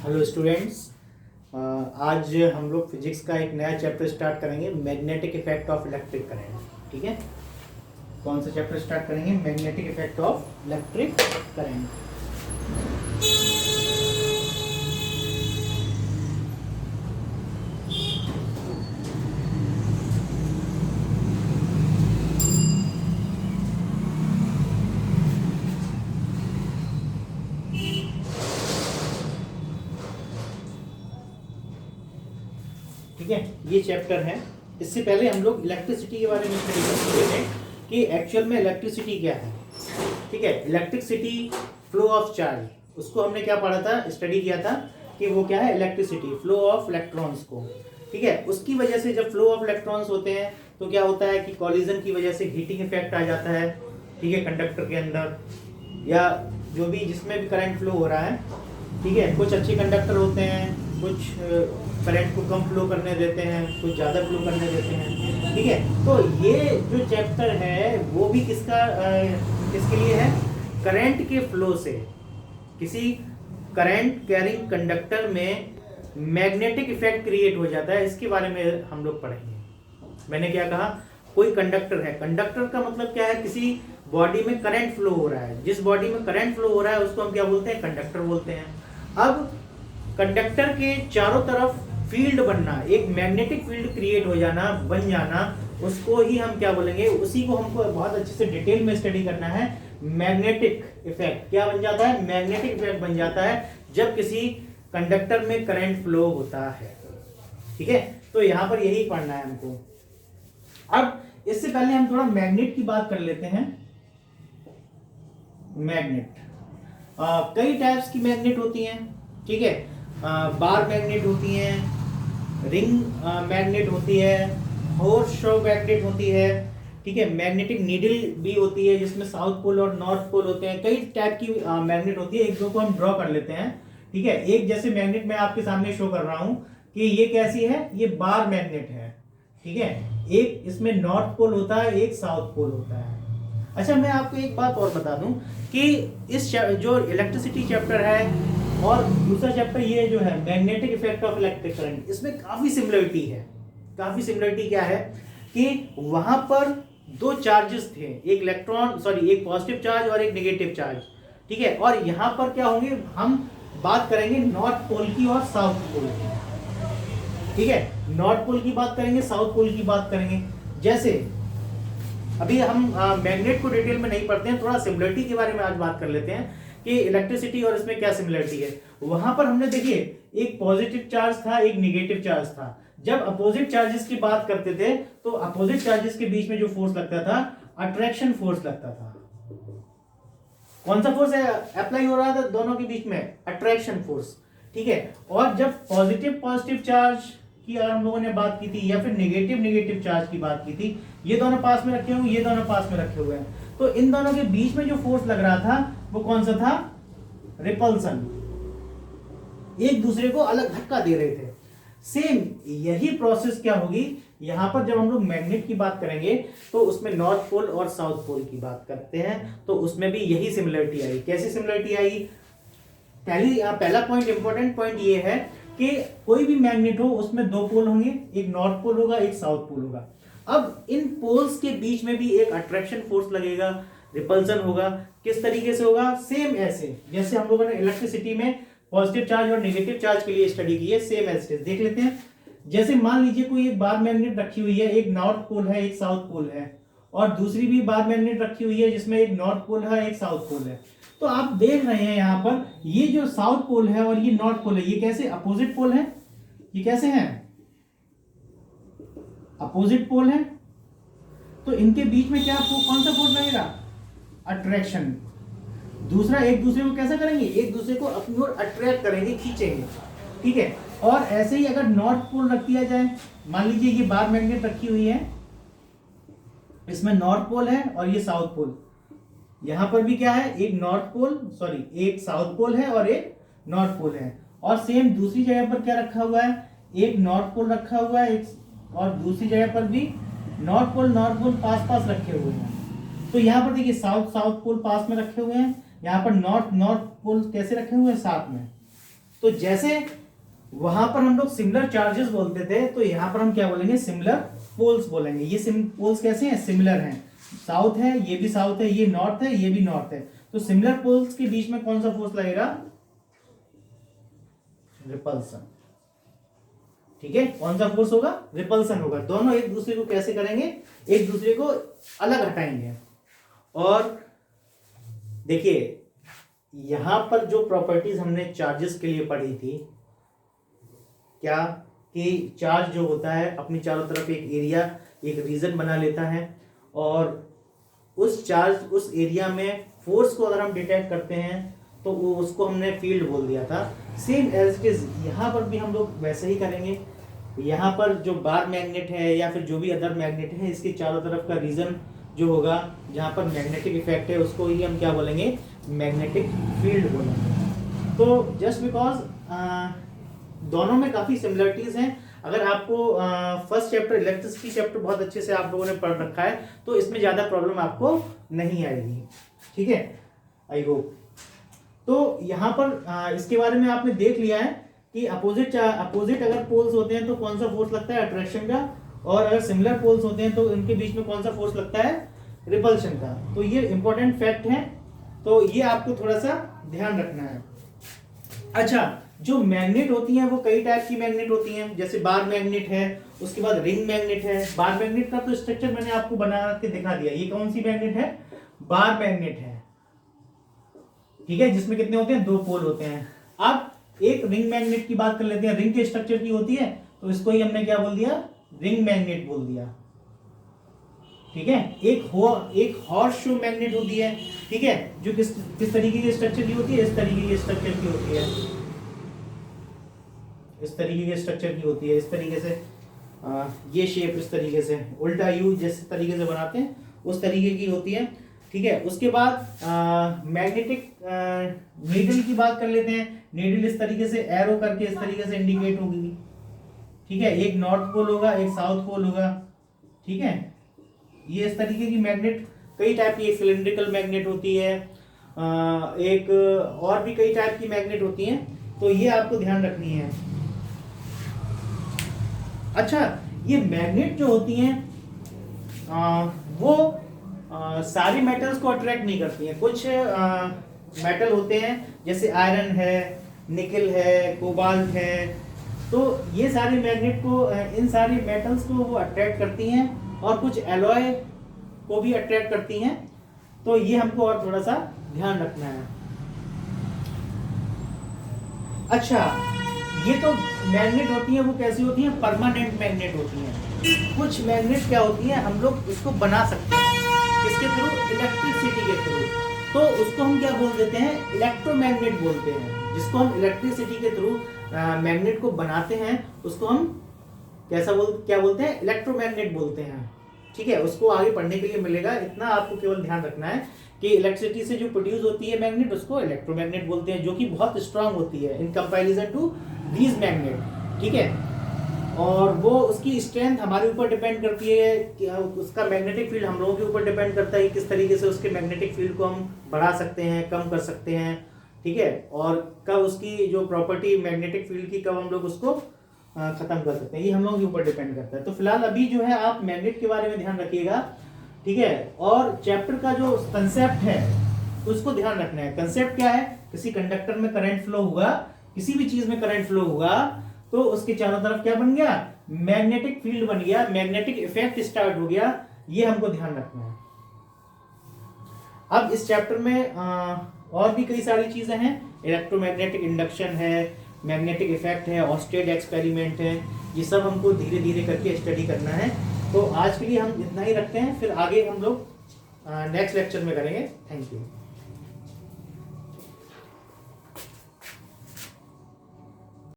Hello students. आज हम लोग फिजिक्स का एक नया चैप्टर स्टार्ट करेंगे, magnetic effect of electric current. ठीक है, कौन सा चैप्टर स्टार्ट करेंगे? Magnetic effect of electric current. ठीक है, ये चैप्टर है। इससे पहले हम लोग इलेक्ट्रिसिटी के बारे में स्टडी करते थे कि एक्चुअल में इलेक्ट्रिसिटी क्या है। ठीक है, इलेक्ट्रिसिटी फ्लो ऑफ चार्ज, उसको हमने क्या पढ़ा था, स्टडी किया था कि वो क्या है, इलेक्ट्रिसिटी फ्लो ऑफ इलेक्ट्रॉन्स को। ठीक है, उसकी वजह से जब फ्लो ऑफ इलेक्ट्रॉन्स होते हैं तो क्या होता है कि कॉलिजन की वजह से हीटिंग इफेक्ट आ जाता है। ठीक है, कंडक्टर के अंदर या जो भी जिसमें भी करंट फ्लो हो रहा है। ठीक है, कुछ अच्छे कंडक्टर होते हैं, कुछ करंट को कम फ्लो करने देते हैं, कुछ ज़्यादा फ्लो करने देते हैं। ठीक है, तो ये जो चैप्टर है वो भी किसके लिए है? करंट के फ्लो से किसी करंट कैरिंग कंडक्टर में मैग्नेटिक इफेक्ट क्रिएट हो जाता है, इसके बारे में हम लोग पढ़ेंगे। मैंने क्या कहा, कोई कंडक्टर है, कंडक्टर का मतलब क्या है, किसी बॉडी में करंट फ्लो हो रहा है। जिस बॉडी में करंट फ्लो हो रहा है उसको हम क्या बोलते हैं? कंडक्टर बोलते हैं। अब कंडक्टर के चारों तरफ फील्ड बनना, एक मैग्नेटिक फील्ड क्रिएट हो जाना, बन जाना, उसको ही हम क्या बोलेंगे? उसी को हमको बहुत अच्छे से डिटेल में स्टडी करना है। मैग्नेटिक इफेक्ट क्या बन जाता है? मैग्नेटिक इफेक्ट बन जाता है जब किसी कंडक्टर में करंट फ्लो होता है। ठीक है, तो यहां पर यही पढ़ना है हमको। अब इससे पहले हम थोड़ा मैग्नेट की बात कर लेते हैं। मैग्नेट कई टाइप्स की मैग्नेट होती हैं। ठीक है, बार मैग्नेट होती हैं, रिंग मैग्नेट होती है, हॉर्स शो मैग्नेट होती है। ठीक है, मैग्नेटिक नीडल भी होती है जिसमें साउथ पोल और नॉर्थ पोल होते हैं। कई टाइप की मैग्नेट होती है, एक दो को हम ड्रॉ कर लेते हैं। ठीक है, एक जैसे मैग्नेट मैं आपके सामने शो कर रहा हूं कि ये कैसी है, ये बार मैग्नेट है। ठीक है, एक इसमें नॉर्थ पोल होता है, एक साउथ पोल होता है। अच्छा, मैं आपको एक बात और बता दूं कि इस जो इलेक्ट्रिसिटी चैप्टर है और दूसरा चैप्टर ये जो है magnetic effect of electric current, इसमें काफी सिमिलरिटी है। काफी सिमिलरिटी क्या है कि वहां पर दो चार्जेस थे, एक पॉजिटिव चार्ज और एक नेगेटिव चार्ज। ठीक है, और यहां पर क्या होंगे, हम बात करेंगे नॉर्थ पोल की और साउथ पोल की। ठीक है, नॉर्थ पोल की बात करेंगे, साउथ पोल की बात करेंगे। जैसे अभी हम मैग्नेट को डिटेल में नहीं पढ़ते हैं, थोड़ा सिमिलरिटी के बारे में आज बात कर लेते हैं कि इलेक्ट्रिसिटी और इसमें क्या सिमिलरिटी है। वहां पर हमने देखिए एक पॉजिटिव चार्ज था, एक नेगेटिव चार्ज था। जब अपोजिट चार्जेस की बात करते थे तो अपोजिट चार्जेस के बीच में जो फोर्स लगता था, अट्रैक्शन फोर्स लगता था। कौन सा फोर्स अप्लाई हो रहा था दोनों के बीच में? Attraction force. ठीक है, और जब पॉजिटिव चार्ज की अगर हम लोगों ने बात की थी या फिर नेगेटिव चार्ज की बात की थी, ये दोनों पास में रखे हुए, ये दोनों पास में रखे हुए हैं, तो इन दोनों के बीच में जो फोर्स लग रहा था वो कौन सा था? रिपल्सन। एक दूसरे को अलग धक्का दे रहे थे। सेम यही प्रोसेस क्या होगी यहां पर जब हम लोग मैग्नेट की बात करेंगे तो उसमें नॉर्थ पोल और साउथ पोल की बात करते हैं, तो उसमें भी यही सिमिलरिटी आई। कैसी सिमिलरिटी आई? पहला पॉइंट, इंपॉर्टेंट पॉइंट ये है कि कोई भी मैग्नेट हो उसमें दो पोल होंगे, एक नॉर्थ पोल होगा, एक साउथ पोल होगा। अब इन पोल्स के बीच में भी एक अट्रैक्शन फोर्स लगेगा, रिपल्सन होगा। किस तरीके से होगा? सेम ऐसे जैसे हम लोगों ने इलेक्ट्रिसिटी में पॉजिटिव चार्ज और नेगेटिव चार्ज के लिए स्टडी की है, सेम एज देख लेते हैं। जैसे मान लीजिए कोई एक बार मैग्नेट रखी हुई है, एक नॉर्थ पोल है, एक साउथ पोल है, और दूसरी भी बार मैग्नेट रखी हुई है जिसमें एक नॉर्थ पोल है, एक साउथ पोल है। तो आप देख रहे हैं यहाँ पर ये जो साउथ पोल है और ये नॉर्थ पोल है, ये कैसे अपोजिट पोल है? ये कैसे हैं? अपोजिट पोल है। तो इनके बीच में क्या कौन सा फोर्स लगेगा? अट्रैक्शन। दूसरा, एक दूसरे को कैसा करेंगे? एक दूसरे को अपनी ओर अट्रैक्ट करेंगे, खींचेंगे। ठीक है, और ऐसे ही अगर नॉर्थ पोल रख दिया जाए, मान लीजिए ये बार मैग्नेट रखी हुई है, इसमें नॉर्थ पोल है और ये साउथ पोल। यहां पर भी क्या है? एक साउथ पोल है और एक नॉर्थ पोल है। और सेम दूसरी जगह पर क्या रखा हुआ है? एक नॉर्थ पोल रखा हुआ है, और दूसरी जगह पर भी नॉर्थ पोल पास रखे हुए हैं। तो यहाँ पर देखिए साउथ पोल पास में रखे हुए हैं, यहाँ पर नॉर्थ पोल कैसे रखे हुए हैं? साथ में। तो जैसे वहां पर हम लोग सिमिलर चार्जेस बोलते थे, तो यहां पर हम क्या बोलेंगे, सिमिलर पोल्स बोलेंगे। ये पोल्स कैसे हैं, सिमिलर हैं। साउथ है, ये भी साउथ है, ये नॉर्थ है, ये भी नॉर्थ है, तो सिमिलर पोल्स के बीच में कौन सा फोर्स लगेगा, रिपल्सन। ठीक है, कौन सा फोर्स होगा, रिपल्सन होगा। दोनों एक दूसरे को कैसे करेंगे, एक दूसरे को अलग हटाएंगे। और देखिए यहां पर जो प्रॉपर्टीज हमने चार्जेस के लिए पढ़ी थी, क्या कि चार्ज जो होता है अपनी चारों तरफ एक एरिया, एक रीजन बना लेता है, और उस चार्ज, उस एरिया में फोर्स को अगर हम डिटेक्ट करते हैं तो वो उसको हमने फील्ड बोल दिया था। सेम एज इट इज यहाँ पर भी हम लोग वैसे ही करेंगे। यहाँ पर जो बार मैग्नेट है या फिर जो भी अदर मैग्नेट है, इसके चारों तरफ का रीजन जो होगा जहाँ पर मैग्नेटिक इफेक्ट है, उसको ही हम क्या बोलेंगे, मैग्नेटिक फील्ड बोलेंगे। तो जस्ट बिकॉज दोनों में काफी सिमिलरिटीज हैं। अगर आपको फर्स्ट चैप्टर इलेक्ट्रिसिटी चैप्टर बहुत अच्छे से आप लोगों ने पढ़ रखा है तो इसमें ज्यादा प्रॉब्लम आपको नहीं आएगी। ठीक है, आई होप। तो यहाँ पर इसके बारे में आपने देख लिया है कि अपोजिट अगर पोल्स होते हैं तो कौन सा फोर्स लगता है, अट्रैक्शन का, और अगर सिमिलर पोल्स होते हैं तो इनके बीच में कौन सा फोर्स लगता है, रिपल्शन का। तो ये इंपॉर्टेंट फैक्ट है, तो ये आपको थोड़ा सा ध्यान रखना है। अच्छा, जो मैग्नेट होती हैं वो कई टाइप की मैग्नेट होती हैं, जैसे बार मैग्नेट है, उसके बाद रिंग मैग्नेट है। बार मैग्नेट का तो स्ट्रक्चर मैंने आपको बना के दिखा दिया। ये कौन सी मैग्नेट है, बार मैग्नेट है। ठीक है, जिसमें कितने होते हैं, 2 पोल होते हैं। अब एक रिंग मैग्नेट की बात कर लेते हैं। रिंग के स्ट्रक्चर की होती है तो इसको ही हमने क्या बोल दिया, रिंग मैग्नेट बोल दिया। ठीक है, एक हॉर्स शू मैग्नेट होती है। ठीक है, जो किस तरीके की स्ट्रक्चर की होती है, इस तरीके की स्ट्रक्चर की होती है, इस तरीके के स्ट्रक्चर की होती है, इस तरीके से ये शेप, इस तरीके से उल्टा यू जिस तरीके से बनाते हैं उस तरीके की होती है। ठीक है, उसके बाद मैग्नेटिक नीडल की बात कर लेते हैं। नीडल इस तरीके से एरो करके इस तरीके से इंडिकेट होगी। ठीक है, एक नॉर्थ पोल होगा, एक साउथ पोल होगा। ठीक है, ये इस तरीके की मैग्नेट कई टाइप की, एक सिलिंड्रिकल मैग्नेट होती है, एक और भी कई टाइप की मैग्नेट होती हैं, तो ये आपको ध्यान रखनी है। अच्छा, ये मैग्नेट जो होती हैं वो सारी मेटल्स को अट्रैक्ट नहीं करती हैं। कुछ मेटल होते हैं जैसे आयरन है, निकल है, कोबाल्ट है, तो ये सारे मैग्नेट को, इन सारी मेटल्स को वो अट्रैक्ट करती हैं, और कुछ एलॉय को भी अट्रैक्ट करती हैं। तो ये हमको और थोड़ा सा ध्यान रखना है। अच्छा, ये तो मैग्नेट होती हैं, वो कैसी होती हैं, परमानेंट मैग्नेट होती हैं। कुछ मैग्नेट क्या होती हैं, हम लोग इसको बना सकते हैं, किसके थ्रू, इलेक्ट्रिसिटी के थ्रू। तो उसको हम क्या बोल देते हैं, इलेक्ट्रोमैग्नेट बोलते हैं। जिसको हम इलेक्ट्रिसिटी के थ्रू मैग्नेट को बनाते हैं उसको हम क्या बोलते हैं, इलेक्ट्रोमैग्नेट बोलते हैं। ठीक है, उसको आगे पढ़ने के लिए मिलेगा। इतना आपको केवल ध्यान रखना है कि इलेक्ट्रिसिटी से जो प्रोड्यूस होती है मैग्नेट, उसको इलेक्ट्रोमैग्नेट बोलते हैं, जो कि बहुत स्ट्रांग होती है in comparison to these magnet. ठीक है, और वो उसकी स्ट्रेंथ हमारे ऊपर डिपेंड करती है कि उसका मैग्नेटिक फील्ड हम लोगों के ऊपर डिपेंड करता है, किस तरीके से उसके मैग्नेटिक फील्ड को हम बढ़ा सकते हैं, कम कर सकते हैं। ठीक है, और कब उसकी जो प्रॉपर्टी मैग्नेटिक फील्ड की, कब हम लोग उसको खत्म कर सकते हैं, ये हम लोगों के ऊपर डिपेंड करता है। तो फिलहाल अभी जो है आप मैग्नेट के बारे में ध्यान रखिएगा। ठीक है, और चैप्टर का जो कंसेप्ट है उसको ध्यान रखना है। कंसेप्ट क्या है, किसी कंडक्टर में करंट फ्लो हुआ, किसी भी चीज में करंट फ्लो हुआ तो उसके चारों तरफ क्या बन गया, मैग्नेटिक फील्ड बन गया, मैग्नेटिक इफेक्ट स्टार्ट हो गया। ये हमको ध्यान रखना है। अब इस चैप्टर में और भी कई सारी चीजें हैं, इलेक्ट्रोमैग्नेटिक इंडक्शन है, मैग्नेटिक इफेक्ट है, ऑस्टेड एक्सपेरिमेंट है, ये सब हमको धीरे धीरे करके स्टडी करना है। तो आज के लिए हम इतना ही रखते हैं, फिर आगे हम लोग नेक्स्ट लेक्चर में करेंगे। Thank you.